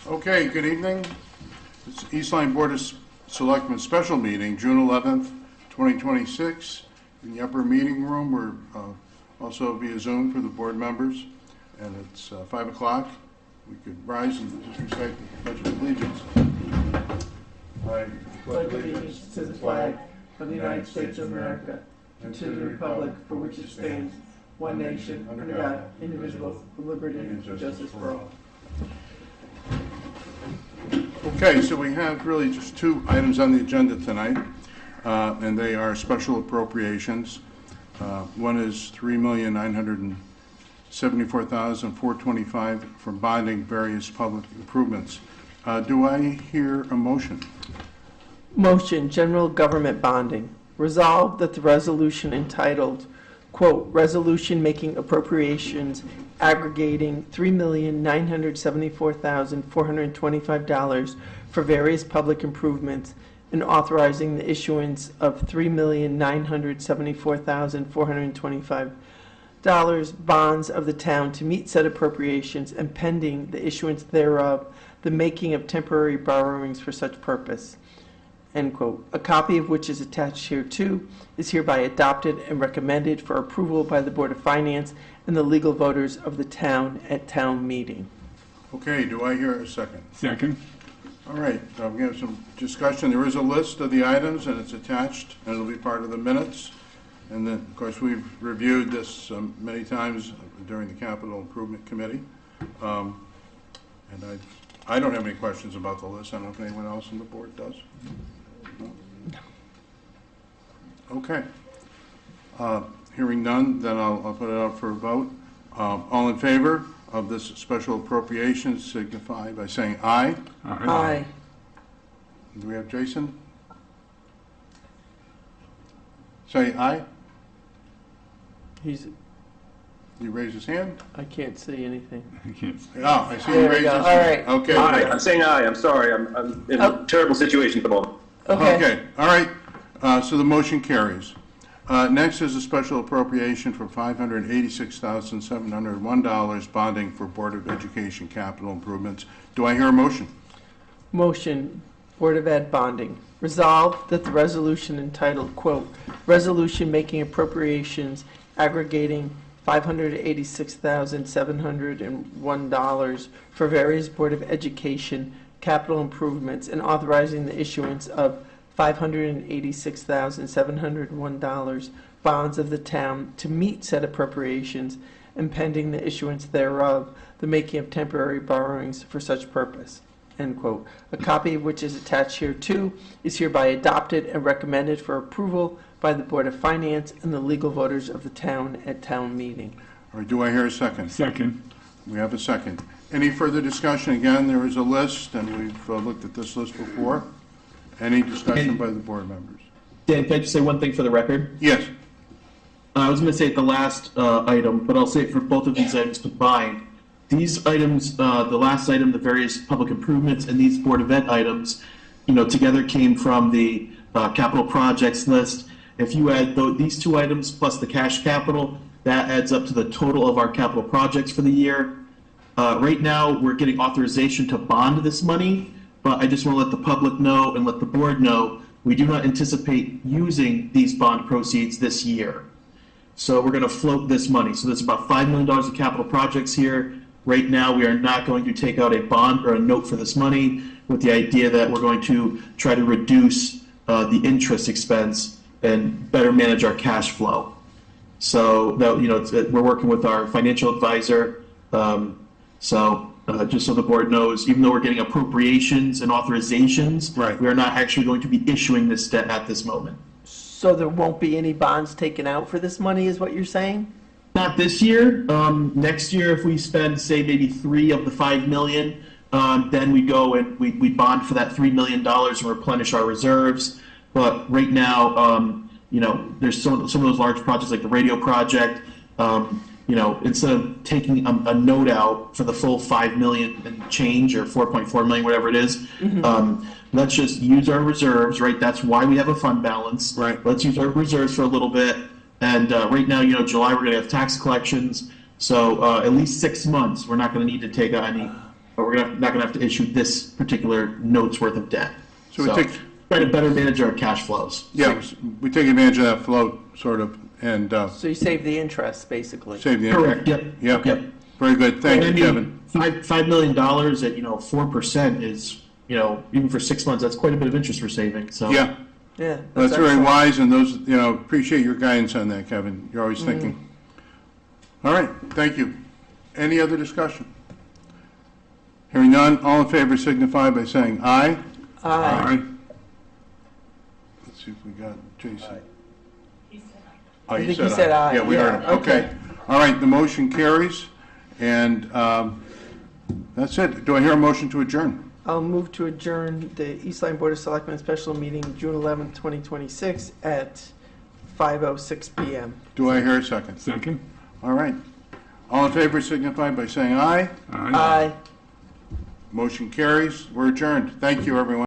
Okay, good evening. It's East Lyme Board of Selectmen special meeting, June 11th, 2026, in the upper meeting room. We're also via Zoom for the board members, and it's 5 o'clock. We could rise and just recite the Pledge of Allegiance. I pledge allegiance to the flag of the United States of America and to the republic for which it stands, one nation, under God, indivisible, with liberty and justice for all. Okay, so we have really just two items on the agenda tonight, and they are special appropriations. One is $3,974,425 for bonding various public improvements. Do I hear a motion? Motion, general government bonding. Resolved that the resolution entitled, quote, resolution making appropriations aggregating $3,974,425 for various public improvements and authorizing the issuance of $3,974,425 bonds of the town to meet said appropriations and pending the issuance thereof, the making of temporary borrowings for such purpose. End quote. A copy of which is attached hereto is hereby adopted and recommended for approval by the Board of Finance and the legal voters of the town at town meeting. Okay, do I hear a second? Second. All right, we have some discussion. There is a list of the items, and it's attached, and it'll be part of the minutes. And then, of course, we've reviewed this many times during the Capital Improvement Committee. And I don't have any questions about the list. I don't know if anyone else on the board does. No? Okay. Hearing none, then I'll put it out for a vote. All in favor of this special appropriation signify by saying aye. Aye. Do we have Jason? Say aye. He raised his hand? I can't see anything. I can't see. Oh, I see There he we raised go. his All hand. right. Okay. Aye. I'm saying aye. I'm sorry. I'm in a terrible situation at the moment. Okay. All right. So the motion carries. Next is a special appropriation for $586,701 bonding for Board of Education capital improvements. Do I hear a motion? Motion, Board of Ed bonding. Resolved that the resolution entitled, quote, resolution making appropriations aggregating $586,701 for various Board of Education capital improvements and authorizing the issuance of $586,701 bonds of the town to meet said appropriations and pending the issuance thereof, the making of temporary borrowings for such purpose. End quote. A copy of which is attached hereto is hereby adopted and recommended for approval by the Board of Finance and the legal voters of the town at town meeting. All right, do I hear a second? Second. We have a second. Any further discussion? Again, there is a list, and we've looked at this list before. Any discussion by the board members? Dan, can I just say one thing for the record? Yes. I was going to say it the last item, but I'll say it for both of these items combined. These items, the last item, the various public improvements, and these Board of Ed items, together came from the capital projects list. If you add these two items plus the cash capital, that adds up to the total of our capital projects for the year. Right now, we're getting authorization to bond this money, but I just want to let the public know and let the board know we do not anticipate using these bond proceeds this year. So we're going to float this money. So there's about $5 million of capital projects here. Right now, we are not going to take out a bond or a note for this money with the idea that we're going to try to reduce the interest expense and better manage our cash flow. So that, we're working with our financial advisor. Just so the board knows, even though we're getting appropriations and authorizations, right, we are not actually going to be issuing this debt at this moment. So there won't be any bonds taken out for this money, is what you're saying? Not this year. Next year, if we spend, say, maybe $3 of the $5 million, then we go and we bond for that $3 million and replenish our reserves. But right now, there's some of those large projects like the radio project. Instead of taking a note out for the full $5 million and change or 4.4 million, whatever it is, let's just use our reserves, right? That's why we have a fund balance. Right. Let's use our reserves for a little bit. And right now, July, we're going to have tax collections. So at least 6 months, we're not going to need to take out any but we're not gonna have to issue this particular note's worth of debt. So we take- try to better manage our cash flows. Yeah, we take advantage of that float, sort of, and So you save the interest, basically. save the interest. Correct, yep. Yep. Yep. Very good. Thank you, And I Kevin. mean, $5 million at, 4% is, even for 6 months, that's quite a bit of interest we're saving, so. Yeah, Yeah. that's very excellent. wise, and those, appreciate your guidance on that, Kevin. You're always thinking. All right, thank you. Any other discussion? Hearing none, all in favor signify by saying aye. Aye. Let's see if we got Jason. I think he said aye. Yeah, we heard him. Yeah, okay. All right, the motion carries, and that's it. Do I hear a motion to adjourn? I'll move to adjourn the East Line Board of Selectmen special meeting, June 11th, 2026, at 5:06 PM. Do I hear a second? Second? All right. All in favor signify by saying aye. Aye. Motion carries. We're adjourned. Thank you, everyone.